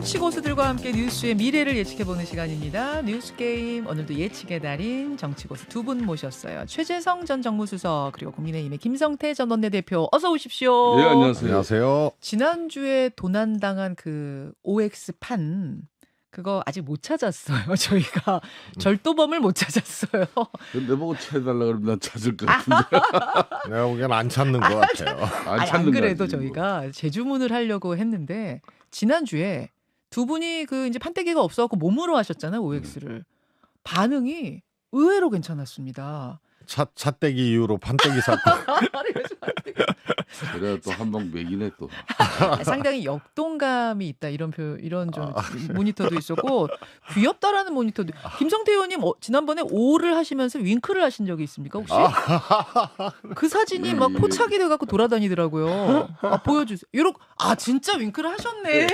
정치 고수들과 함께 뉴스의 미래를 예측해보는 시간입니다. 뉴스게임, 오늘도 예측의 달인 정치 고수 두 분 모셨어요. 최재성 전 정무수석 그리고 국민의힘의 김성태 전 원내대표, 어서 오십시오. 네, 안녕하세요. 안녕하세요. 지난주에 도난당한 그 OX판 그거 아직 못 찾았어요. 저희가 절도범을 못 찾았어요. 내보고 찾아달라 그러면 난 찾을 것 같은데. 내가 보기엔 안 찾는 것 같아요. 안 아니, 찾는 안 그래도 거지, 뭐. 저희가 재주문을 하려고 했는데 지난주에 두 분이 그 이제 판때기가 없어갖고 몸으로 하셨잖아요, OX를. 반응이 의외로 괜찮았습니다. 찻대기 이후로 판때기 사건. 그래야 또 한 방 맥이네 또. 상당히 역동감이 있다 이런 이런 좀 모니터도 있었고 귀엽다라는 모니터도. 김성태 의원님 지난번에 오를 하시면서 윙크를 하신 적이 있습니까 혹시? 그 사진이 막 포착이 돼갖고 돌아다니더라고요. 보여주세요. 요렇게 진짜 윙크를 하셨네.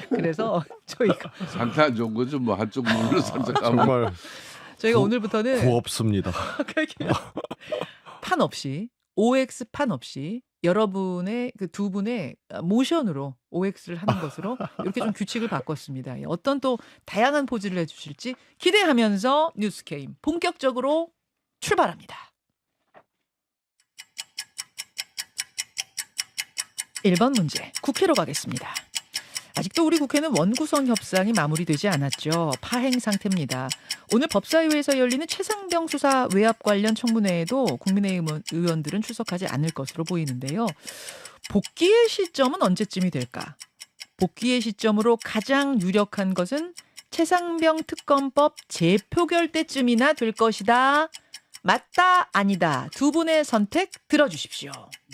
그래서 저희가 상태 안 좋은 거죠. 뭐 한쪽 눈으로 살짝 감아. 정말 저희가 오늘부터는 고없습니다. 판 없이 OX 판 없이 여러분의 그 두 분의 모션으로 OX를 하는 것으로 이렇게 좀 규칙을 바꿨습니다. 어떤 또 다양한 포즈를 해주실지 기대하면서 뉴스게임 본격적으로 출발합니다. 1번 문제, 국회로 가겠습니다. 아직도 우리 국회는 원구성 협상이 마무리되지 않았죠. 파행 상태입니다. 오늘 법사위에서 열리는 최상병 수사 외압 관련 청문회에도 국민의힘 의원들은 출석하지 않을 것으로 보이는데요. 복귀의 시점은 언제쯤이 될까? 복귀의 시점으로 가장 유력한 것은 최상병 특검법 재표결 때쯤이나 될 것이다. 맞다, 아니다. 두 분의 선택 들어주십시오.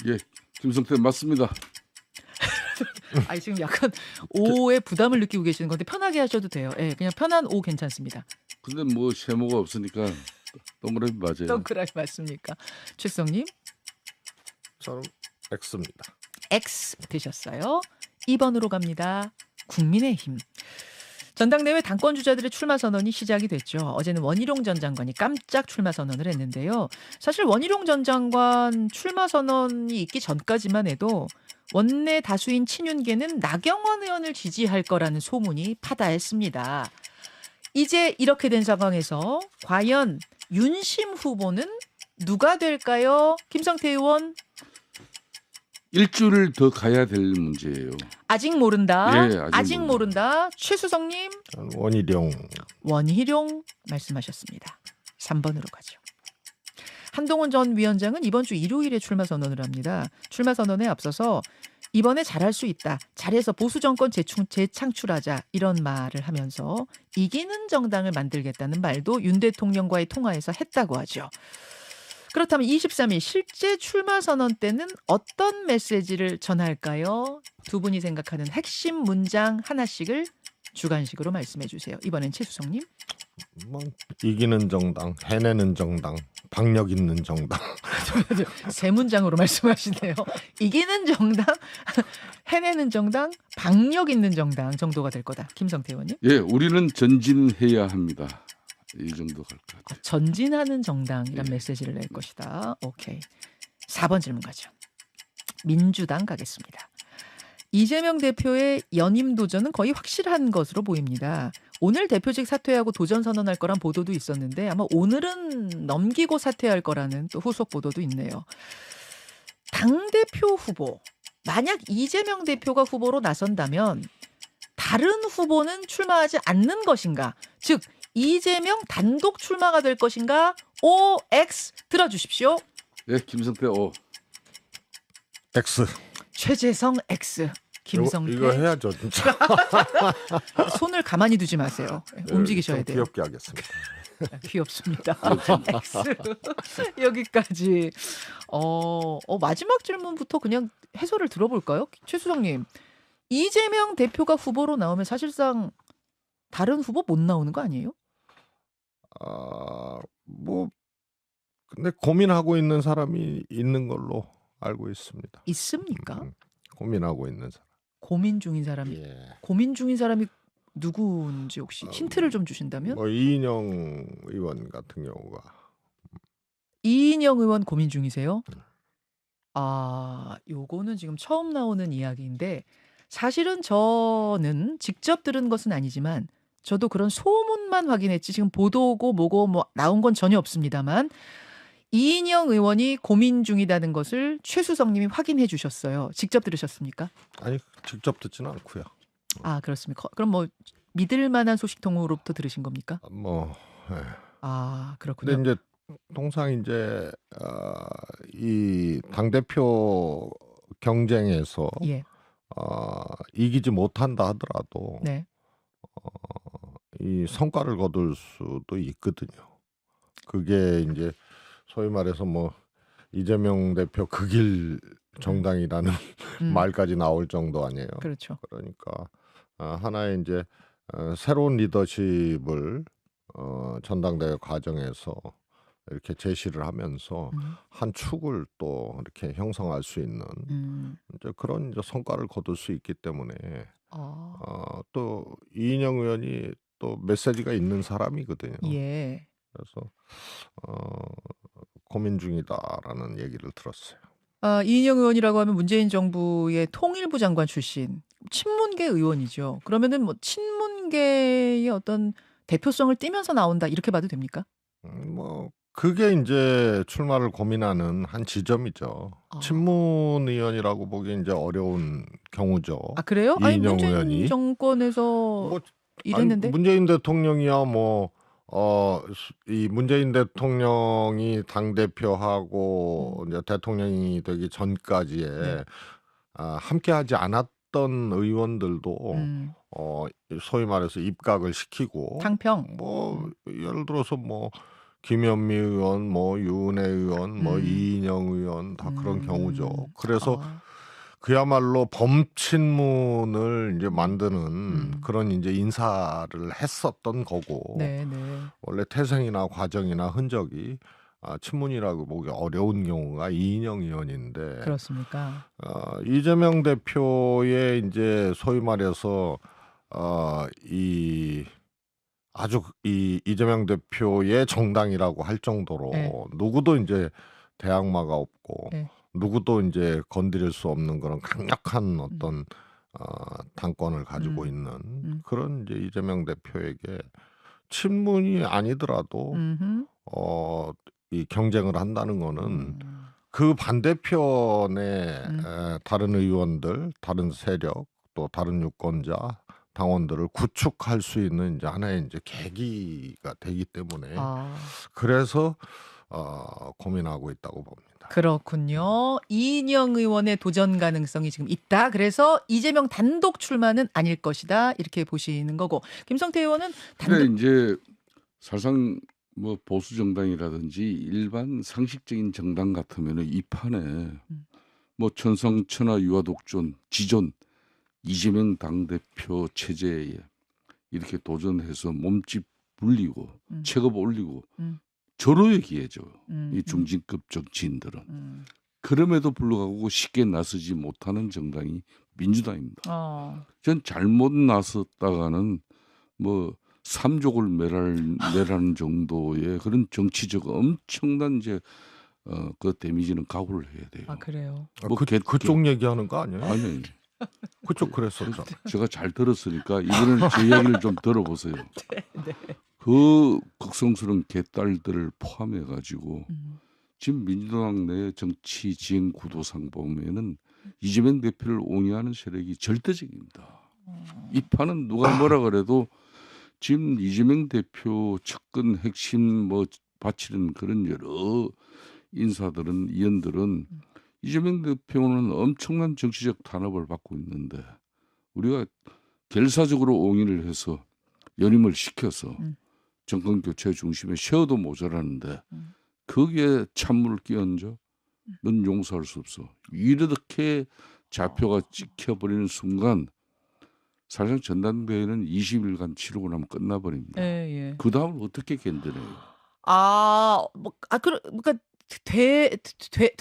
예, 김성태 맞습니다. 지금 약간 오에 부담을 느끼고 계시는 건데 편하게 하셔도 돼요. 예, 그냥 편한 오 괜찮습니다. 근데 뭐 세모가 없으니까 동그라미 맞아요. 동그라미 맞습니까? 최성님? 저는 X입니다. X 되셨어요. 2번으로 갑니다. 국민의힘. 전당대회 당권 주자들의 출마 선언이 시작이 됐죠. 어제는 원희룡 전 장관이 깜짝 출마 선언을 했는데요. 사실 원희룡 전 장관 출마 선언이 있기 전까지만 해도 원내 다수인 친윤계는 나경원 의원을 지지할 거라는 소문이 파다했습니다. 이제 이렇게 된 상황에서 과연 윤심 후보는 누가 될까요? 김성태 의원. 일주일 더 가야 될 문제예요. 아직 모른다. 예, 아직 모른다. 최수성님. 저는 원희룡. 원희룡 말씀하셨습니다. 3번으로 가죠. 한동훈 전 위원장은 이번 주 일요일에 출마 선언을 합니다. 출마 선언에 앞서서 이번에 잘할 수 있다. 잘해서 보수 정권 재창출하자 이런 말을 하면서 이기는 정당을 만들겠다는 말도 윤 대통령과의 통화에서 했다고 하죠. 그렇다면 23일 실제 출마 선언 때는 어떤 메시지를 전할까요? 두 분이 생각하는 핵심 문장 하나씩을 주관식으로 말씀해 주세요. 이번엔 최수성님. 이기는 정당, 해내는 정당, 박력 있는 정당. 세 문장으로 말씀하시네요. 이기는 정당, 해내는 정당, 박력 있는 정당 정도가 될 거다. 김성태 의원님. 예, 우리는 전진해야 합니다. 이 정도 갈 것 같아요. 전진하는 정당이란 메시지를 낼 것이다. 오케이. 4번 질문 가죠. 민주당 가겠습니다. 이재명 대표의 연임 도전은 거의 확실한 것으로 보입니다. 오늘 대표직 사퇴하고 도전 선언할 거란 보도도 있었는데 아마 오늘은 넘기고 사퇴할 거라는 또 후속 보도도 있네요. 당대표 후보, 만약 이재명 대표가 후보로 나선다면 다른 후보는 출마하지 않는 것인가? 즉 이재명 단독 출마가 될 것인가? OX 들어주십시오. 예, 김성태 O. X. 최재성 X. 김성태. 이거 해야죠, 진짜. 손을 가만히 두지 마세요. 움직이셔야 좀 돼요. 귀엽게 하겠습니다. 귀엽습니다. X. 여기까지. 마지막 질문부터 그냥 해설을 들어볼까요? 최수성님. 이재명 대표가 후보로 나오면 사실상 다른 후보 못 나오는 거 아니에요? 근데 고민하고 있는 사람이 있는 걸로 알고 있습니다. 있습니까? 고민하고 있는 사람. 고민 중인 사람이. 예. 고민 중인 사람이 누구인지 혹시 힌트를 좀 주신다면? 이인영 의원 같은 경우가. 이인영 의원 고민 중이세요? 요거는 지금 처음 나오는 이야기인데 사실은 저는 직접 들은 것은 아니지만 저도 그런 소문만 확인했지 지금 보도고 뭐고 뭐 나온 건 전혀 없습니다만 이인영 의원이 고민 중이라는 것을 최수성 님이 확인해 주셨어요. 직접 들으셨습니까? 아니 직접 듣지는 않고요. 아, 그렇습니까? 그럼 뭐 믿을 만한 소식통으로부터 들으신 겁니까? 뭐 예. 아, 근데 그렇군요. 이제 통상 이제 이 당대표 경쟁에서 예. 이기지 못한다 하더라도 네. 이 성과를 거둘 수도 있거든요. 그게 이제 소위 말해서 뭐 이재명 대표 극일 정당이라는 말까지 나올 정도 아니에요. 그렇죠. 그러니까 하나의 이제 새로운 리더십을 전당대회 과정에서 이렇게 제시를 하면서 한 축을 또 이렇게 형성할 수 있는 이제 그런 이제 성과를 거둘 수 있기 때문에 또 이인영 의원이 또 메시지가 있는 사람이거든요. 예. 그래서 고민 중이다라는 얘기를 들었어요. 이인영 의원이라고 하면 문재인 정부의 통일부 장관 출신 친문계 의원이죠. 그러면은 뭐 친문계의 어떤 대표성을 띠면서 나온다 이렇게 봐도 됩니까? 뭐 그게 이제 출마를 고민하는 한 지점이죠. 아. 친문 의원이라고 보기 이제 어려운 경우죠. 아, 그래요? 아니 이인영 문재인 의원이 정권에서 뭐 이랬는데. 문재인 대통령이야 뭐 이 문재인 대통령이 당 대표하고 이제 대통령이 되기 전까지에 네. 함께하지 않았던 의원들도 소위 말해서 입각을 시키고 탕평. 뭐 예를 들어서 뭐 김현미 의원, 뭐 유은혜 의원, 뭐 이인영 의원 다 그런 경우죠. 그래서 그야말로 범친문을 이제 만드는 그런 이제 인사를 했었던 거고 네, 네. 원래 태생이나 과정이나 흔적이 친문이라고 보기 어려운 경우가 이인영 의원인데 그렇습니까? 이재명 대표의 이제 소위 말해서 이 아주 이 이재명 대표의 정당이라고 할 정도로 네. 누구도 이제 대항마가 없고 네. 누구도 이제 건드릴 수 없는 그런 강력한 어떤 당권을 가지고 있는 그런 이제 이재명 대표에게 친문이 아니더라도 이 경쟁을 한다는 거는 그 반대편의 다른 의원들, 다른 세력, 또 다른 유권자, 당원들을 구축할 수 있는 이제 하나의 이제 계기가 되기 때문에 그래서 고민하고 있다고 봅니다. 그렇군요. 이인영 의원의 도전 가능성이 지금 있다. 그래서 이재명 단독 출마는 아닐 것이다. 이렇게 보시는 거고. 김성태 의원은 근데 단독. 이제 사실상 뭐 보수 정당이라든지 일반 상식적인 정당 같으면은 이 판에 뭐 천상천하 유아독존 지존 이재명 당대표 체제에 이렇게 도전해서 몸집 불리고 체급 올리고 절호의 기회죠. 이 중진급 정치인들은. 그럼에도 불구하고 쉽게 나서지 못하는 정당이 민주당입니다. 전 잘못 나섰다가는 뭐 삼족을 매라는 정도의 그런 정치적 엄청난 이제 그 데미지는 각오를 해야 돼요. 아, 그래요. 뭐 그쪽 얘기하는 거 아니에요? 아니 그쪽 그랬었죠. 제가 잘 들었으니까 이거는 제 이야기를 좀 들어보세요. 네. 그 극성스러운 개딸들을 포함해 가지고 지금 민주당 내 정치 지형 구도상 보면은 이재명 대표를 옹호하는 세력이 절대적입니다. 이 판은 누가 뭐라 그래도 지금 이재명 대표 측근 핵심 뭐 바치는 그런 여러 인사들은 의원들은 이재명 대표는 엄청난 정치적 탄압을 받고 있는데 우리가 결사적으로 옹의를 해서 연임을 시켜서 정권 교체 중심에 세워도 모자라는데 거기에 찬물을 끼얹어 넌 용서할 수 없어. 이렇게 좌표가 찍혀버리는 순간 사실상 전당대회는 20일간 치르고 나면 끝나버립니다. 예. 그 다음을 어떻게 견뎌내요? 그러니까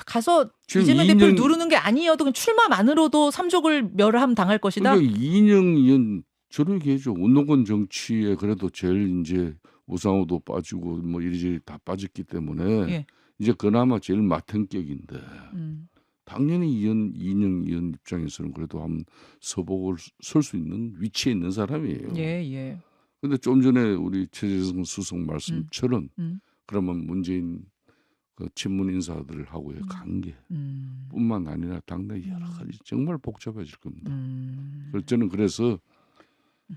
가서 지금 이재명 대표를 누르는 게 아니어도 그냥 출마만으로도 삼족을 멸함 당할 것이다. 그러니까 이인영 의원 저렇게 해줘. 운동권 정치에 그래도 제일 이제 우상호도 빠지고 뭐 이리저리 다 빠졌기 때문에 예. 이제 그나마 제일 마탱격인데 당연히 이인영 의원 입장에서는 그래도 한번 서보고 설 수 있는 위치에 있는 사람이에요. 예, 예. 근데 좀 전에 우리 최재성 수석 말씀처럼 음. 그러면 문재인 그 친문 인사들하고의 관계뿐만 아니라 당내 여러 가지 정말 복잡해질 겁니다. 그래서 저는 그래서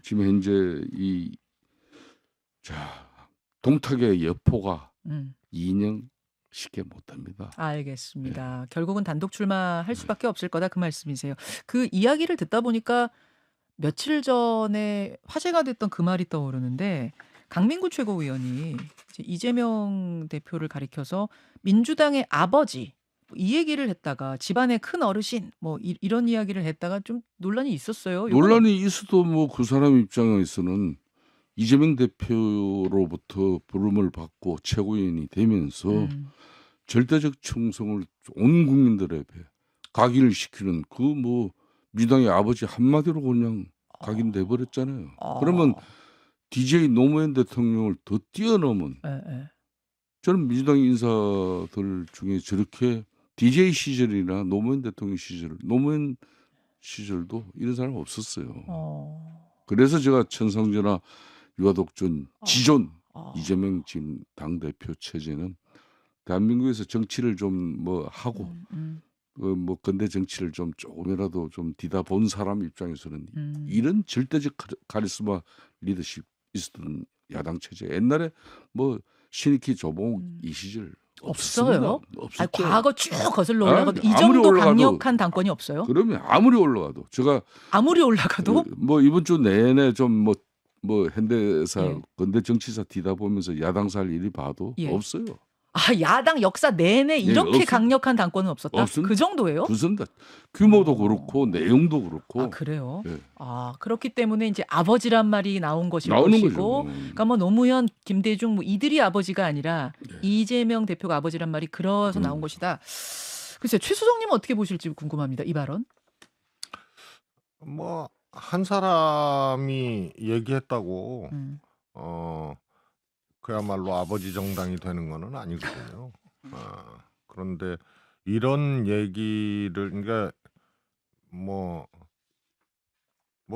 지금 현재 동탁의 여포가 이인영 쉽게 못합니다. 알겠습니다. 결국은 단독 출마할 수밖에 없을 거다 그 말씀이세요. 그 이야기를 듣다 보니까 며칠 전에 화제가 됐던 그 말이 떠오르는데 강민구 최고위원이 이제 이재명 대표를 가리켜서 민주당의 아버지 이 얘기를 했다가 집안의 큰 어르신 뭐 이런 이야기를 했다가 좀 논란이 있었어요. 논란이 있어도 뭐 그 사람 입장에서는 이재명 대표로부터 부름을 받고 최고위원이 되면서 절대적 충성을 온 국민들에게 각인시키는 그 뭐 민주당의 아버지 한마디로 그냥 각인돼 버렸잖아요. 그러면 DJ 노무현 대통령을 더 뛰어넘은 저는 민주당 인사들 중에 저렇게 DJ 시절이나 노무현 대통령 시절, 노무현 시절도 이런 사람 없었어요. 그래서 제가 천상전화 유아독존 지존 이재명 지금 당대표 체제는 대한민국에서 정치를 좀 뭐 하고 뭐 근대 정치를 좀 조금이라도 좀 디다 본 사람 입장에서는 이런 절대적 카리스마 리더십 있었던 야당 체제 옛날에 뭐 신익희 조봉 이 시절 없어요? 없었죠. 과거 쭉 거슬러 올라가도 이 아무리 정도 올라가도 강력한 당권이 없어요? 그러면 아무리 올라가도 제가 아무리 올라가도 뭐 이번 주 내내 좀 뭐 현대사 예. 근대 정치사 디다 보면서 야당사 할 일이 봐도 예. 없어요. 야당 역사 내내 이렇게 없습니다. 강력한 당권은 없었다? 없습니다. 그 정도예요? 없습니다. 규모도 그렇고 내용도 그렇고 그래요? 예. 그렇기 때문에 이제 아버지란 말이 나온 것일 나오는 것이고 거죠. 그러니까 뭐 노무현, 김대중 뭐 이들이 아버지가 아니라 네. 이재명 대표가 아버지란 말이 그래서 나온 것이다. 글쎄요. 최 수석님은 어떻게 보실지 궁금합니다. 이 발언. 뭐 한 사람이 얘기했다고 그야말로 아버지 정당이 되는 거는 아니거든요. 그런데 이런 얘기를 그러니까 뭐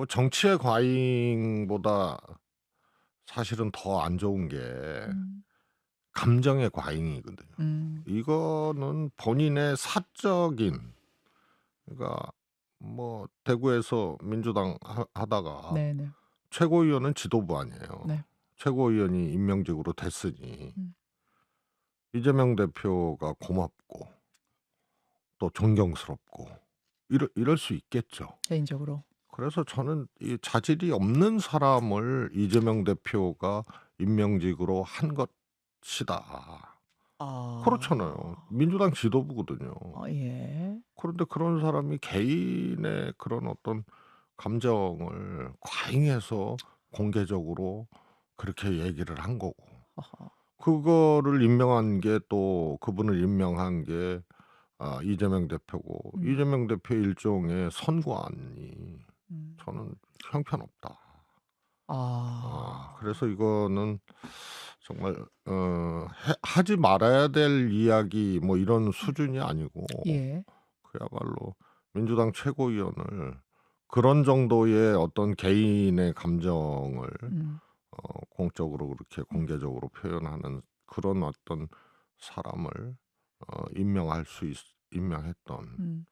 정치의 과잉보다 사실은 더 안 좋은 게 감정의 과잉이거든요. 이거는 본인의 사적인 그러니까 뭐 대구에서 민주당 하다가 네네. 최고위원은 지도부 아니에요. 네. 최고위원이 임명직으로 됐으니 이재명 대표가 고맙고 또 존경스럽고 이럴 수 있겠죠. 개인적으로. 그래서 저는 이 자질이 없는 사람을 이재명 대표가 임명직으로 한 것이다. 그렇잖아요. 민주당 지도부거든요. 예. 그런데 그런 사람이 개인의 그런 어떤 감정을 과잉해서 공개적으로 그렇게 얘기를 한 거고 그거를 임명한 게 또 그분을 임명한 게 이재명 대표고 이재명 대표 일종의 선관이 저는 형편없다. 그래서 이거는 정말 하지 말아야 될 이야기 뭐 이런 수준이 아니고 예. 그야말로 민주당 최고위원을 그런 정도의 어떤 개인의 감정을 공적으로 그렇게 공개적으로 표현하는 그런 어떤 사람을 임명했던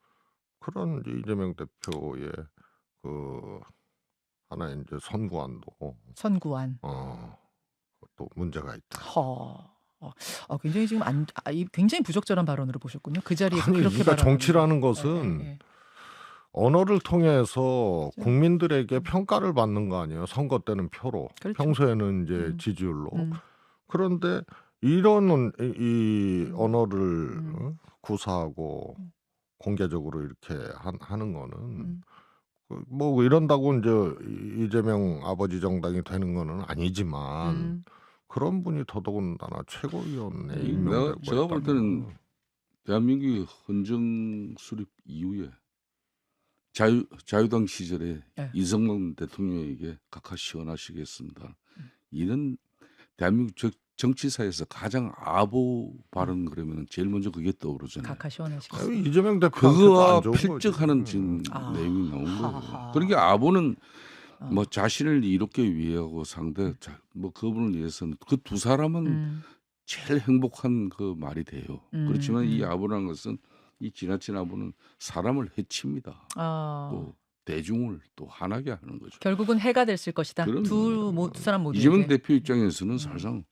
그런 이제 이재명 대표의 그 하나의 이제 선구안도 선구안. 또 문제가 있다. 굉장히 지금 굉장히 부적절한 발언으로 보셨군요. 그 자리에 아니, 그렇게 그러니까 발언하는 정치라는 거. 것은 언어를 통해서 국민들에게 평가를 받는 거 아니에요. 선거 때는 표로, 그렇죠. 평소에는 이제 지지율로. 그런데 이런 이 언어를 구사하고 공개적으로 이렇게 하는 거는 뭐 이런다고 이제 이재명 아버지 정당이 되는 거는 아니지만 그런 분이 더더군다나 최고위원에 임명되고 제가 볼 때는 있다면 대한민국의 헌정 수립 이후에 자유당 시절에 이승만 대통령에게 각하 시원하시겠습니다. 이런 대한민국 정치사에서 가장 아부 발언 그러면 제일 먼저 그게 떠오르잖아요. 각하 시원하시겠어요. 이재명 대표한테도 그거와 안 좋은 거지. 필적하는 지금 아. 내용이 나온 거예요. 하하. 그러니까 아부는 어. 뭐 자신을 이롭게 위하고 상대 뭐 그분을 위해서는 그 두 사람은 제일 행복한 그 말이 돼요. 그렇지만 이 아부라는 것은 이 지나친 아부는 사람을 해칩니다. 또 대중을 또 화나게 하는 거죠. 결국은 해가 됐을 것이다. 그럼요. 두 사람 모두에게. 이재명 대표 입장에서는 사실상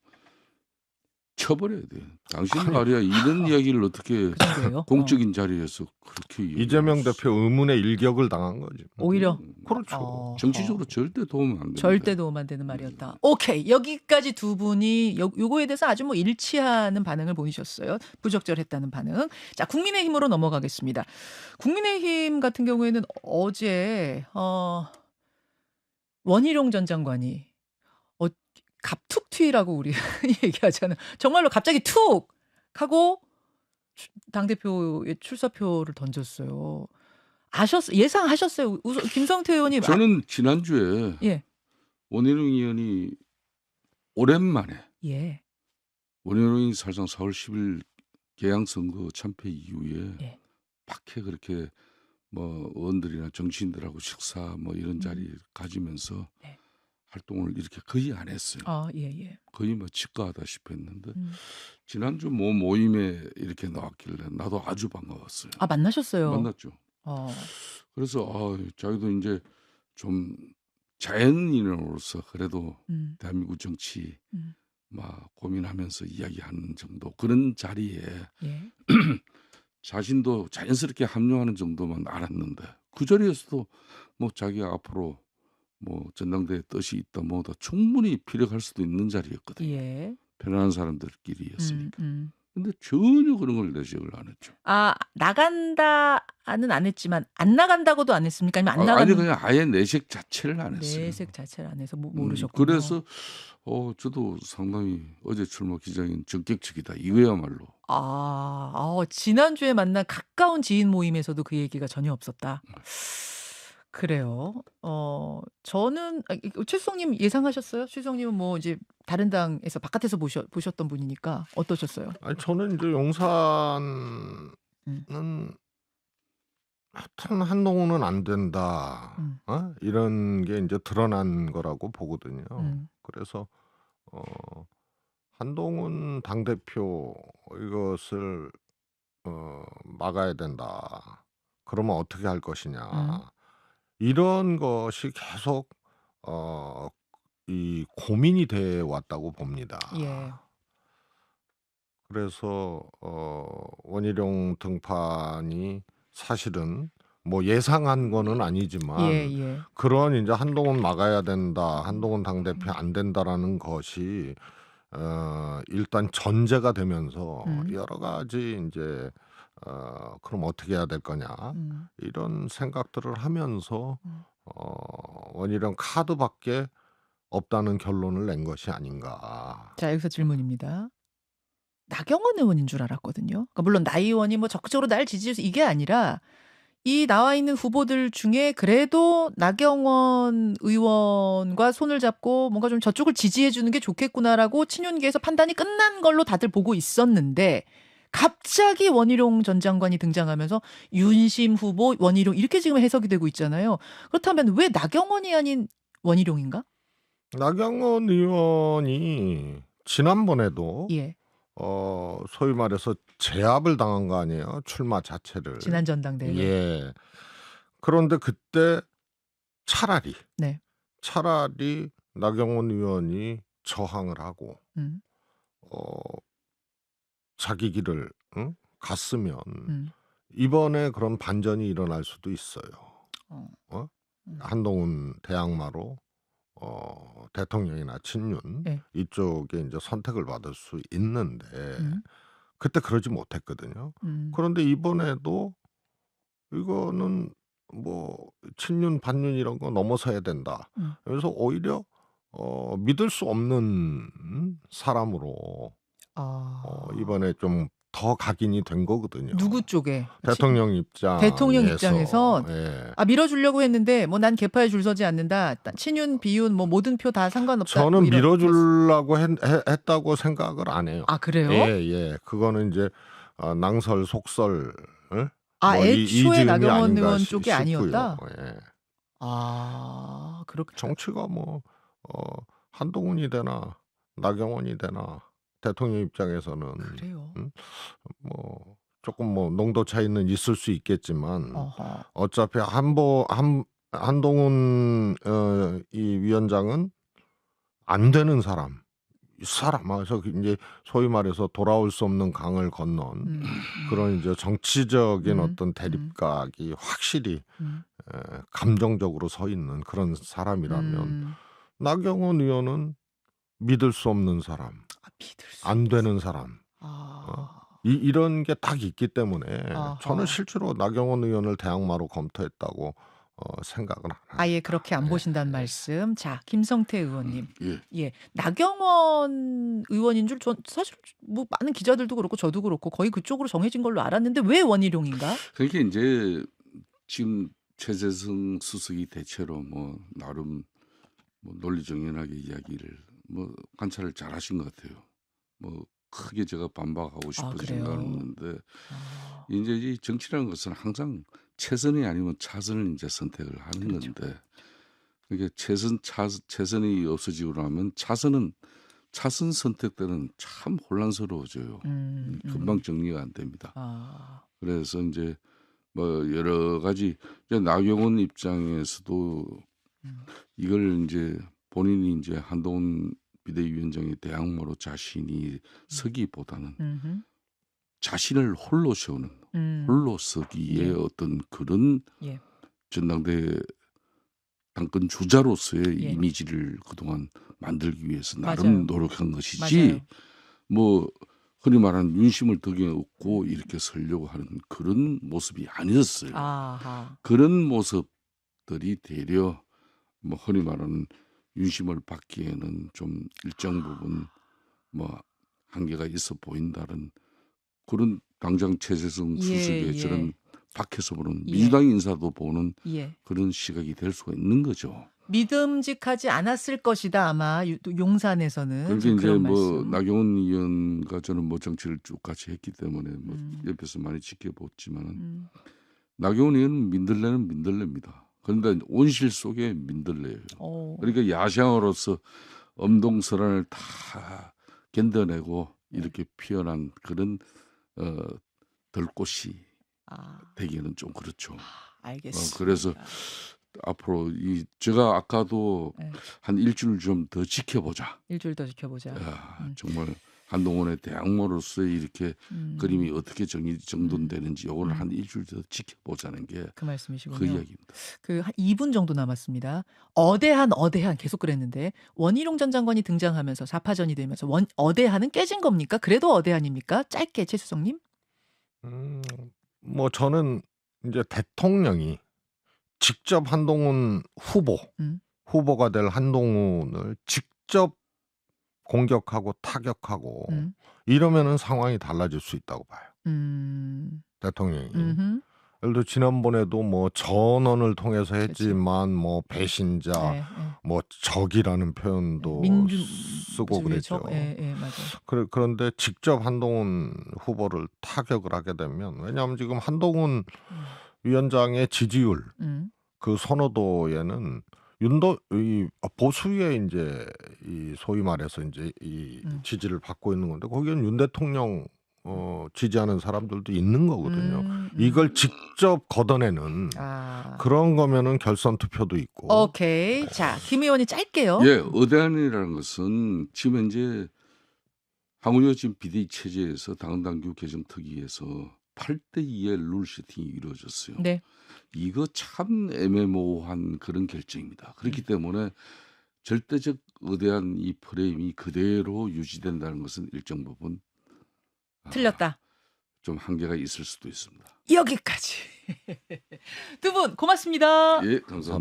쳐버려야 돼요. 당신 말이야 이런 이야기를 어떻게 그 정도예요? 공적인 자리에서 그렇게 이재명 얘기할 수 대표 의문의 일격을 당한 거지. 오히려 그렇죠. 정치적으로 절대 도움 안 됩니다. 절대 도움 안 되는 말이었다. 오케이. 여기까지 두 분이 요거에 대해서 아주 뭐 일치하는 반응을 보이셨어요. 부적절했다는 반응. 자, 국민의힘으로 넘어가겠습니다. 국민의힘 같은 경우에는 어제 원희룡 전 장관이 갑툭튀라고 우리 얘기하잖아요. 정말로 갑자기 툭 하고 당대표의 출사표를 던졌어요. 예상하셨어요? 김성태 의원이 저는 지난주에 예. 원희룡 의원이 오랜만에 예. 원희룡이 사실상 4월 10일 개항선거 참패 이후에 예. 밖에 그렇게 뭐 의원들이나 정치인들하고 식사 뭐 이런 자리 가지면서 네. 활동을 이렇게 거의 안 했어요. 예. 거의 뭐 직가하다시피 했는데 지난주 모임에 이렇게 나왔길래 나도 아주 반가웠어요. 아, 만나셨어요? 만났죠. 그래서 자기도 이제 좀 자연인으로서 그래도 대한민국 정치 막 고민하면서 이야기하는 정도 그런 자리에 예. 자신도 자연스럽게 합류하는 정도만 알았는데 그 자리에서도 뭐 자기가 앞으로 뭐 전당대회 뜻이 있다 뭐다 충분히 피력할 수도 있는 자리였거든요. 예. 편안한 사람들끼리였으니까. 근데 전혀 그런 걸 내색을 안 했죠. 아, 나간다는 안 했지만 안 나간다고도 안 했습니까? 아니면 안 나간 아니 그냥 아예 내색 자체를 안 했어요. 내색 자체를 안 해서 모르셨군요. 그래서 저도 상당히 어제 출마 기자인 전격적이다 이거야말로. 지난주에 만난 가까운 지인 모임에서도 그 얘기가 전혀 없었다. 그래요. 저는 최수성님 예상하셨어요? 최수성님은 뭐 이제 다른 당에서 바깥에서 보셨던 분이니까 어떠셨어요? 아니 저는 이제 용산은 하여튼 한동훈은 안 된다. 이런 게 이제 드러난 거라고 보거든요. 그래서 한동훈 당대표 이것을 막아야 된다. 그러면 어떻게 할 것이냐. 이런 것이 계속 이 고민이 돼 왔다고 봅니다. 예. 그래서 원희룡 등판이 사실은 뭐 예상한 거는 아니지만 예. 그런 이제 한동훈 막아야 된다, 한동훈 당대표 안 된다라는 것이 일단 전제가 되면서 여러 가지 이제 그럼 어떻게 해야 될 거냐 이런 생각들을 하면서 원희룡 카드밖에 없다는 결론을 낸 것이 아닌가. 자, 여기서 질문입니다. 나경원 의원인 줄 알았거든요. 그러니까 물론 나 의원이 뭐 적극적으로 날 지지해서 이게 아니라 이 나와 있는 후보들 중에 그래도 나경원 의원과 손을 잡고 뭔가 좀 저쪽을 지지해 주는 게 좋겠구나라고 친윤계에서 판단이 끝난 걸로 다들 보고 있었는데 갑자기 원희룡 전 장관이 등장하면서 윤심 후보 원희룡 이렇게 지금 해석이 되고 있잖아요. 그렇다면 왜 나경원이 아닌 원희룡인가? 나경원 의원이 지난번에도 예. 소위 말해서 제압을 당한 거 아니에요? 출마 자체를. 지난 전당대회. 예. 그런데 그때 차라리 네. 나경원 의원이 저항을 하고 자기 길을 갔으면 이번에 그런 반전이 일어날 수도 있어요. 한동훈 대항마로 대통령이나 친윤 네. 이쪽에 이제 선택을 받을 수 있는데 그때 그러지 못했거든요. 그런데 이번에도 이거는 뭐 친윤 반윤 이런 거 넘어서야 된다. 그래서 오히려 믿을 수 없는 사람으로 이번에 좀 더 각인이 된 거거든요. 누구 쪽에? 대통령 입장에서. 대통령 입장에서 예. 밀어주려고 했는데 뭐 난 개파에 줄 서지 않는다. 친윤, 비윤 뭐 모든 표 다 상관없다. 저는 뭐 이런 밀어주려고 했다고 생각을 안 해요. 아 그래요? 예. 그거는 이제 낭설, 속설. 애초에 이즈음이 나경원 아닌가 의원 쪽이 싶고요. 아니었다. 예. 그렇게 정치가 뭐 한동훈이 되나 나경원이 되나 대통령 입장에서는 그래요. 뭐 조금 뭐 농도 차이는 있을 수 있겠지만 어허. 어차피 한동훈 이 위원장은 안 되는 사람. 그래서 이제 소위 말해서 돌아올 수 없는 강을 건넌 그런 이제 정치적인 어떤 대립각이 확실히 감정적으로 서 있는 그런 사람이라면 나경원 의원은 믿을 수 없는 사람, 믿을 수 안 되는 사람. 이런 게 딱 있기 때문에 아하. 저는 실제로 나경원 의원을 대항마로 검토했다고 생각은 안 합니다. 아예 그렇게 안 보신다는 말씀. 자, 김성태 의원님. 예. 나경원 의원인 줄 사실 뭐 많은 기자들도 그렇고 저도 그렇고 거의 그쪽으로 정해진 걸로 알았는데 왜 원희룡인가? 그러니까 이제 지금 최재성 수석이 대체로 뭐 나름 뭐 논리정연하게 이야기를 뭐 관찰을 잘하신 것 같아요. 뭐 크게 제가 반박하고 싶어서 그래요? 생각은 없는데 이제 이 정치라는 것은 항상 최선이 아니면 차선을 이제 선택을 하는 그렇죠. 건데 그러니까 최선이 없어지고 나면 차선 선택 때는 참 혼란스러워져요. 금방 정리가 안 됩니다. 그래서 이제 뭐 여러 가지 이제 나경원 입장에서도 이걸 이제 본인이 이제 한동훈 비대위원장의 대항마로 자신이 서기보다는 자신을 홀로 세우는 홀로 서기의 어떤 그런 예. 전당대 당권 주자로서의 예. 이미지를 그동안 만들기 위해서 나름 맞아요. 노력한 것이지 맞아요. 뭐 흔히 말하는 윤심을 덕에 얻고 이렇게 서려고 하는 그런 모습이 아니었어요. 아하. 그런 모습들이 되려 뭐 흔히 말하는 윤심을 받기에는 좀 일정 부분 뭐 한계가 있어 보인다는 그런 당장 최재성 수석의 저런 밖에서 보는 민주당 인사도 보는 그런 시각이 될 수가 있는 거죠. 믿음직하지 않았을 것이다 아마 용산에서는. 그러니까 이제 그런 뭐 말씀. 나경원 의원과 저는 뭐 정치를 쭉 같이 했기 때문에 뭐 옆에서 많이 지켜봤지만은 나경원 의원은 민들레는 민들레입니다. 그런데 온실 속에 민들레예요. 그러니까 야생으로서 엄동설안을 다 견뎌내고 이렇게 피어난 그런 들꽃이 되기는 좀 그렇죠. 알겠습니다. 그래서 앞으로 제가 아까도 한 일주일 좀 더 지켜보자. 일주일 더 지켜보자. 정말 한동훈의 대항마로서의 이렇게 그림이 어떻게 정돈되는지 이걸 한 일주일 더 지켜보자는 게 그 말씀이시군요. 그 이야기입니다. 한 2분 정도 남았습니다. 어대한 계속 그랬는데 원희룡 전 장관이 등장하면서 4파전이 되면서 어대한은 깨진 겁니까? 그래도 어대한입니까? 짧게 최수성님. 뭐 저는 이제 대통령이 직접 한동훈 후보가 될 한동훈을 직접 공격하고 타격하고 이러면은 상황이 달라질 수 있다고 봐요. 대통령이. 예를 들어 지난번에도 뭐 전언을 통해서 했지만 뭐 배신자, 뭐 적이라는 표현도 쓰고 그랬죠. 맞아요. 그런데 직접 한동훈 후보를 타격을 하게 되면 왜냐하면 지금 한동훈 위원장의 지지율 그 선호도에는 이 보수의 이제 이 소위 말해서 이제 이 지지를 받고 있는 건데 거기는 윤 대통령 지지하는 사람들도 있는 거거든요. 이걸 직접 걷어내는 그런 거면은 결선 투표도 있고. 오케이. 자, 김 의원이 짧게요. 예, 어대한이라는 것은 지금 현재 황운여 지금 비대위 체제에서 당헌당규 개정 특위에서 8대2의 룰 세팅이 이루어졌어요. 네. 이거 참 애매모호한 그런 결정입니다. 그렇기 때문에 절대적 어대한 이 프레임이 그대로 유지된다는 것은 일정 부분 틀렸다. 좀 한계가 있을 수도 있습니다. 여기까지. 두 분 고맙습니다. 예, 감사합니다.